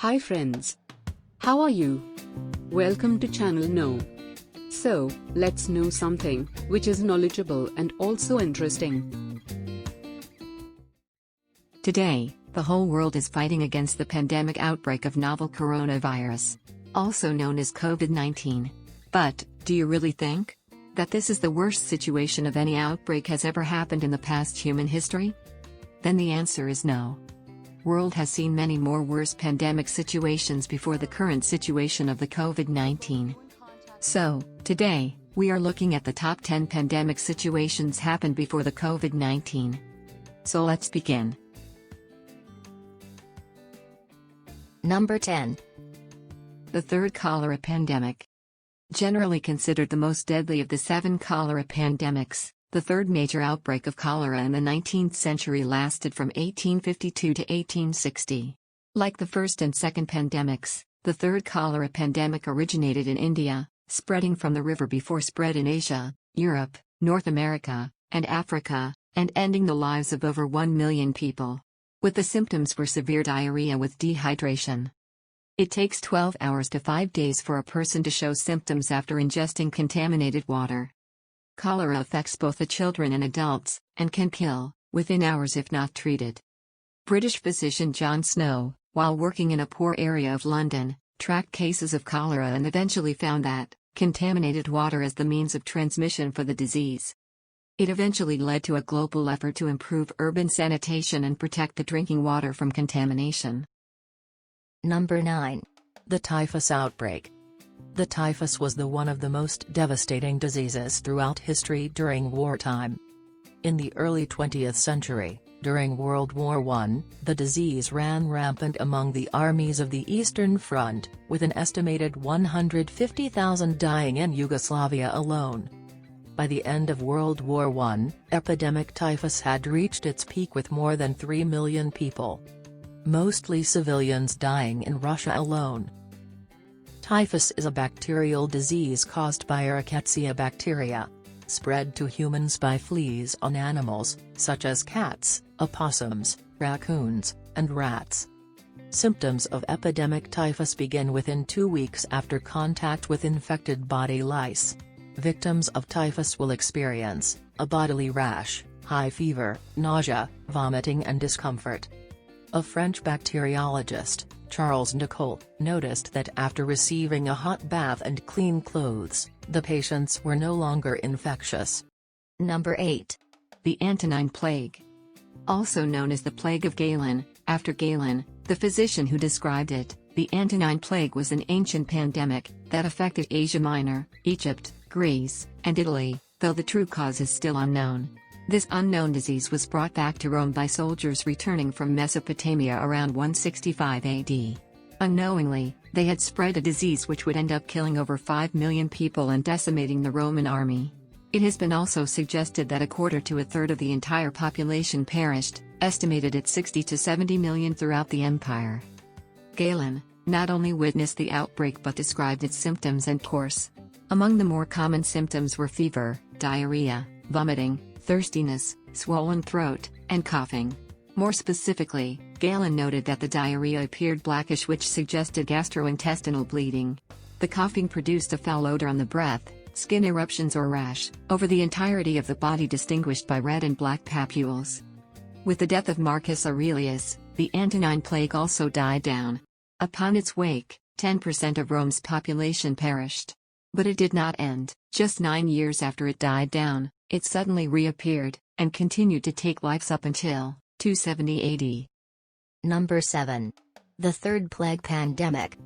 Hi friends. How are you? Welcome to channel Know. So, let's know something which is knowledgeable and also interesting. Today, the whole world is fighting against the pandemic outbreak of novel coronavirus, also known as COVID-19. But, do you really think that this is the worst situation of any outbreak has ever happened in the past human history? Then the answer is no. World has seen many more worse pandemic situations before the current situation of the COVID-19. So, today, we are looking at the top 10 pandemic situations happened before the COVID-19. So let's begin. Number 10. The third cholera pandemic. Generally considered the most deadly of the 7 cholera pandemics, the third major outbreak of cholera in the 19th century lasted from 1852 to 1860. Like the first and second pandemics, the third cholera pandemic originated in India, spreading from the river before spread in Asia, Europe, North America, and Africa, and ending the lives of over 1 million people. With the symptoms were severe diarrhea with dehydration. It takes 12 hours to 5 days for a person to show symptoms after ingesting contaminated water. Cholera affects both the children and adults, and can kill, within hours if not treated. British physician John Snow, while working in a poor area of London, tracked cases of cholera and eventually found that contaminated water as the means of transmission for the disease. It eventually led to a global effort to improve urban sanitation and protect the drinking water from contamination. Number 9. The typhus outbreak. The typhus was one of the most devastating diseases throughout history during wartime. In the early 20th century, during World War I, the disease ran rampant among the armies of the Eastern Front, with an estimated 150,000 dying in Yugoslavia alone. By the end of World War I, epidemic typhus had reached its peak with more than 3 million people. Mostly civilians dying in Russia alone. Typhus is a bacterial disease caused by Rickettsia bacteria, spread to humans by fleas on animals, such as cats, opossums, raccoons, and rats. Symptoms of epidemic typhus begin within 2 weeks after contact with infected body lice. Victims of typhus will experience a bodily rash, high fever, nausea, vomiting and discomfort. A French bacteriologist, Charles Nicole, noticed that after receiving a hot bath and clean clothes, the patients were no longer infectious. Number 8. The Antonine Plague. Also known as the Plague of Galen, after Galen, the physician who described it, the Antonine Plague was an ancient pandemic that affected Asia Minor, Egypt, Greece, and Italy, though the true cause is still unknown. This unknown disease was brought back to Rome by soldiers returning from Mesopotamia around 165 AD. Unknowingly, they had spread a disease which would end up killing over 5 million people and decimating the Roman army. It has been also suggested that a quarter to a third of the entire population perished, estimated at 60 to 70 million throughout the empire. Galen not only witnessed the outbreak but described its symptoms and course. Among the more common symptoms were fever, diarrhea, vomiting, thirstiness, swollen throat, and coughing. More specifically, Galen noted that the diarrhea appeared blackish, which suggested gastrointestinal bleeding. The coughing produced a foul odor on the breath, skin eruptions or rash, over the entirety of the body distinguished by red and black papules. With the death of Marcus Aurelius, the Antonine Plague also died down. Upon its wake, 10% of Rome's population perished. But it did not end. Just 9 years after it died down, it suddenly reappeared, and continued to take lives up until 270 AD. Number 7. The third plague pandemic.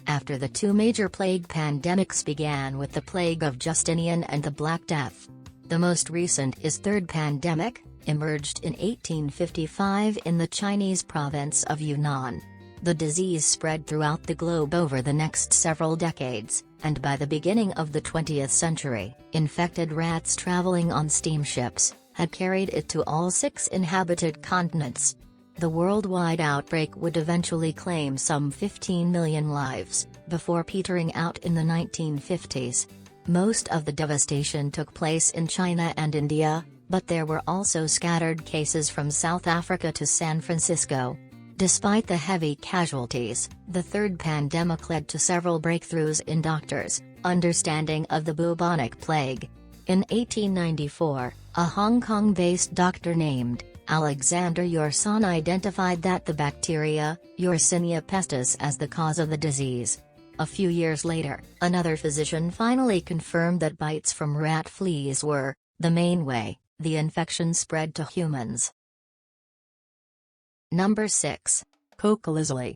After the 2 major plague pandemics began with the plague of Justinian and the Black Death, the most recent is third pandemic, emerged in 1855 in the Chinese province of Yunnan. The disease spread throughout the globe over the next several decades, and by the beginning of the 20th century, infected rats traveling on steamships had carried it to all 6 inhabited continents. The worldwide outbreak would eventually claim some 15 million lives, before petering out in the 1950s. Most of the devastation took place in China and India, but there were also scattered cases from South Africa to San Francisco. Despite the heavy casualties, the third pandemic led to several breakthroughs in doctors' understanding of the bubonic plague. In 1894, a Hong Kong-based doctor named Alexander Yersin identified that the bacteria, Yersinia pestis, as the cause of the disease. A few years later, another physician finally confirmed that bites from rat fleas were the main way the infection spread to humans. Number 6. Cholera.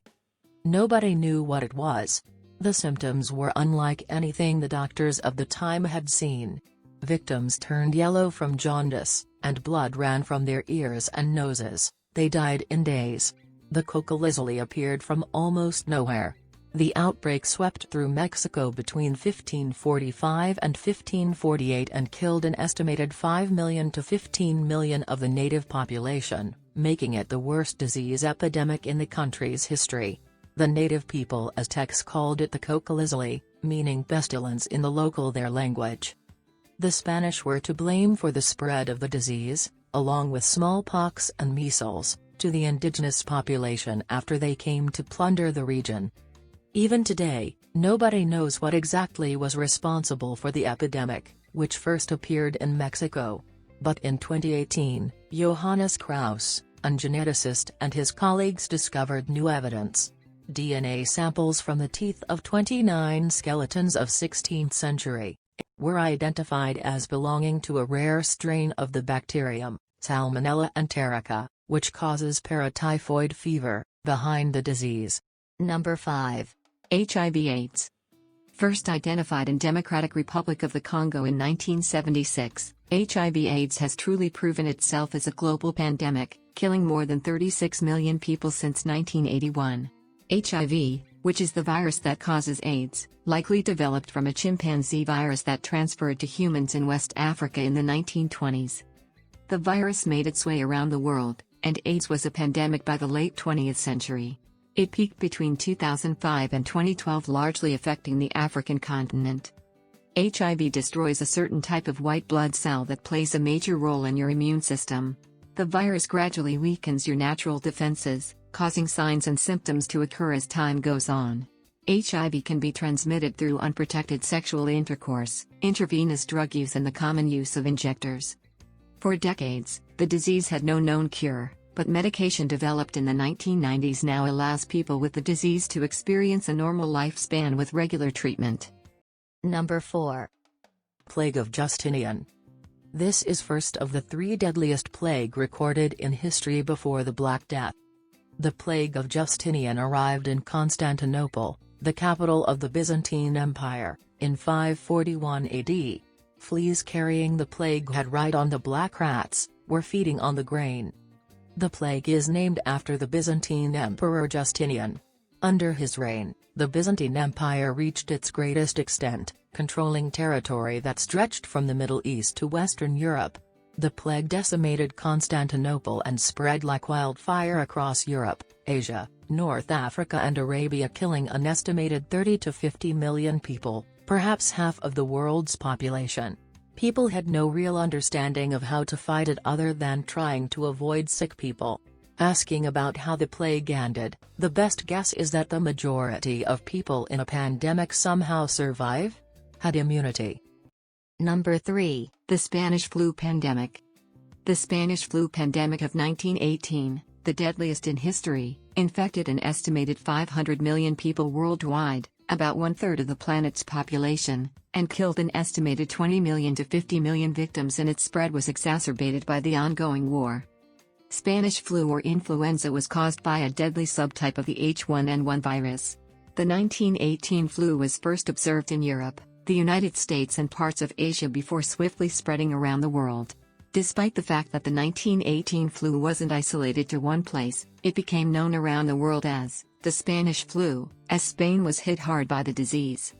Nobody knew what it was. The symptoms were unlike anything the doctors of the time had seen. Victims turned yellow from jaundice, and blood ran from their ears and noses. They died in days. The cholera appeared from almost nowhere. The outbreak swept through Mexico between 1545 and 1548 and killed an estimated 5 million to 15 million of the native population, making it the worst disease epidemic in the country's history. The native people Aztecs called it the cholera, meaning pestilence in the local their language. The Spanish were to blame for the spread of the disease, along with smallpox and measles, to the indigenous population after they came to plunder the region. Even today, nobody knows what exactly was responsible for the epidemic, which first appeared in Mexico. But in 2018, Johannes Kraus, a geneticist, and his colleagues discovered new evidence. DNA samples from the teeth of 29 skeletons of 16th century were identified as belonging to a rare strain of the bacterium, Salmonella enterica, which causes paratyphoid fever, behind the disease. Number 5. HIV/AIDS. First identified in Democratic Republic of the Congo in 1976, HIV/AIDS has truly proven itself as a global pandemic, killing more than 36 million people since 1981. HIV, which is the virus that causes AIDS, likely developed from a chimpanzee virus that transferred to humans in West Africa in the 1920s. The virus made its way around the world, and AIDS was a pandemic by the late 20th century. It peaked between 2005 and 2012, largely affecting the African continent. HIV destroys a certain type of white blood cell that plays a major role in your immune system. The virus gradually weakens your natural defenses, causing signs and symptoms to occur as time goes on. HIV can be transmitted through unprotected sexual intercourse, intravenous drug use, and the common use of injectors. For decades, the disease had no known cure, but medication developed in the 1990s now allows people with the disease to experience a normal lifespan with regular treatment. Number 4. Plague of Justinian. This is first of the 3 deadliest plague recorded in history before the Black Death. The plague of Justinian arrived in Constantinople, the capital of the Byzantine Empire, in 541 AD. Fleas carrying the plague had right on the black rats, were feeding on the grain. The plague is named after the Byzantine Emperor Justinian. Under his reign, the Byzantine Empire reached its greatest extent, controlling territory that stretched from the Middle East to Western Europe. The plague decimated Constantinople and spread like wildfire across Europe, Asia, North Africa and Arabia, killing an estimated 30 to 50 million people, perhaps half of the world's population. People had no real understanding of how to fight it other than trying to avoid sick people. Asking about how the plague ended, the best guess is that the majority of people in a pandemic somehow survive? Had immunity. Number 3. The Spanish flu pandemic. The Spanish flu pandemic of 1918, the deadliest in history, infected an estimated 500 million people worldwide, about 1/3 of the planet's population, and killed an estimated 20 million to 50 million victims, and its spread was exacerbated by the ongoing war. Spanish flu or influenza was caused by a deadly subtype of the H1N1 virus. The 1918 flu was first observed in Europe, the United States and parts of Asia before swiftly spreading around the world. Despite the fact that the 1918 flu wasn't isolated to one place, it became known around the world as the Spanish flu, as Spain was hit hard by the disease.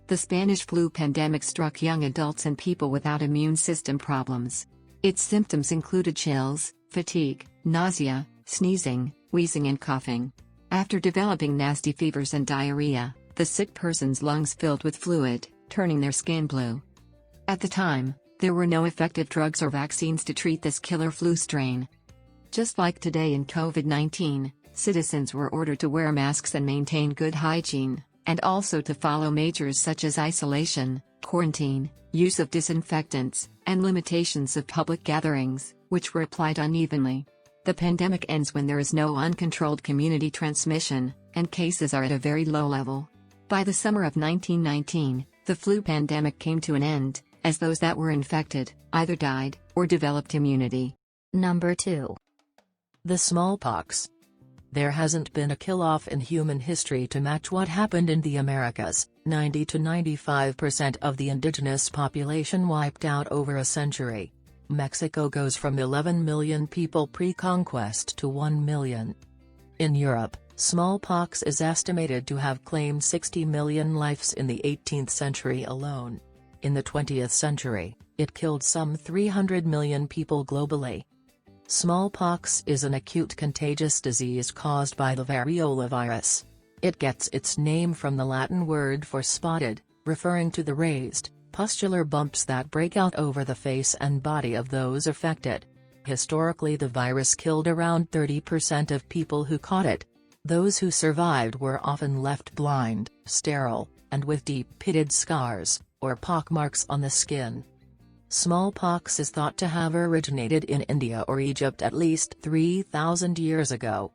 The Spanish flu pandemic struck young adults and people without immune system problems. Its symptoms included chills, fatigue, nausea, sneezing, wheezing and coughing. After developing nasty fevers and diarrhea, the sick person's lungs filled with fluid, turning their skin blue. At the time, there were no effective drugs or vaccines to treat this killer flu strain. Just like today in COVID-19, Citizens were ordered to wear masks and maintain good hygiene, and also to follow measures such as isolation, quarantine, use of disinfectants, and limitations of public gatherings, which were applied unevenly. The pandemic ends when there is no uncontrolled community transmission, and cases are at a very low level. By the summer of 1919, the flu pandemic came to an end, as those that were infected either died or developed immunity. Number 2. The smallpox. There hasn't been a kill-off in human history to match what happened in the Americas, 90 to 95% of the indigenous population wiped out over a century. Mexico goes from 11 million people pre-conquest to 1 million. In Europe, smallpox is estimated to have claimed 60 million lives in the 18th century alone. In the 20th century, it killed some 300 million people globally. Smallpox is an acute contagious disease caused by the variola virus. It gets its name from the Latin word for spotted, referring to the raised, pustular bumps that break out over the face and body of those affected. Historically, the virus killed around 30% of people who caught it. Those who survived were often left blind, sterile, and with deep pitted scars, or pockmarks on the skin. Smallpox is thought to have originated in India or Egypt at least 3,000 years ago.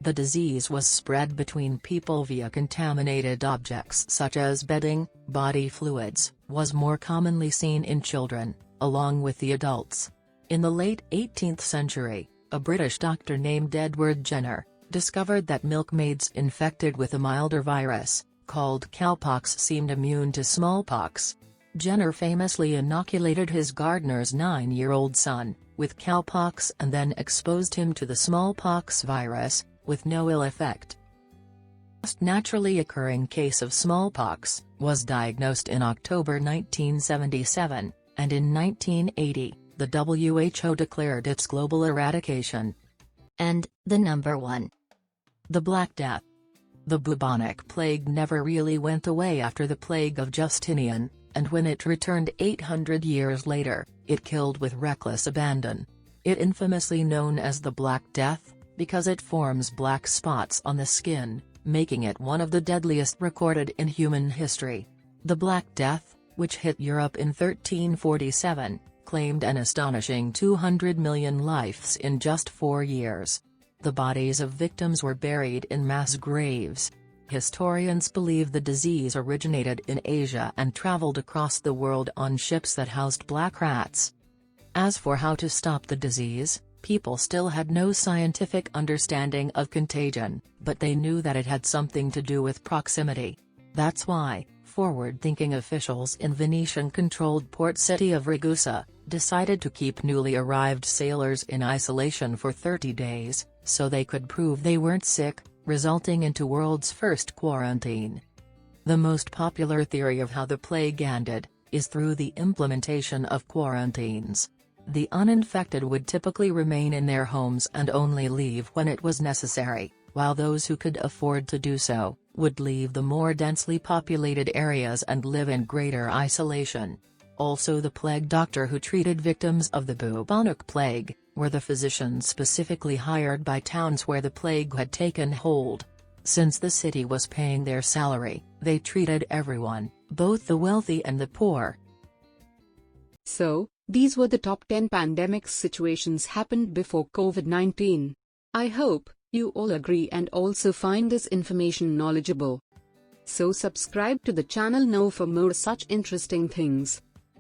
The disease was spread between people via contaminated objects such as bedding. Body fluids was more commonly seen in children, along with the adults. In the late 18th century, a British doctor named Edward Jenner discovered that milkmaids infected with a milder virus, called cowpox, seemed immune to smallpox. Jenner famously inoculated his gardener's 9-year-old son with cowpox and then exposed him to the smallpox virus, with no ill effect. The first naturally occurring case of smallpox was diagnosed in October 1977, and in 1980, the WHO declared its global eradication. And the number 1. The Black Death. The bubonic plague never really went away after the plague of Justinian, and when it returned 800 years later, it killed with reckless abandon. It infamously known as the Black Death, because it forms black spots on the skin, making it one of the deadliest recorded in human history. The Black Death, which hit Europe in 1347, claimed an astonishing 200 million lives in just 4 years. The bodies of victims were buried in mass graves. Historians believe the disease originated in Asia and traveled across the world on ships that housed black rats. As for how to stop the disease, people still had no scientific understanding of contagion, but they knew that it had something to do with proximity. That's why, forward-thinking officials in Venetian-controlled port city of Ragusa decided to keep newly arrived sailors in isolation for 30 days, so they could prove they weren't sick, resulting into world's first quarantine. The most popular theory of how the plague ended is through the implementation of quarantines. The uninfected would typically remain in their homes and only leave when it was necessary, while those who could afford to do so would leave the more densely populated areas and live in greater isolation. Also, the plague doctor who treated victims of the bubonic plague were the physicians specifically hired by towns where the plague had taken hold. Since the city was paying their salary, they treated everyone, both the wealthy and the poor. So, these were the top 10 pandemic situations happened before COVID-19. I hope you all agree and also find this information knowledgeable. So subscribe to the channel now for more such interesting things.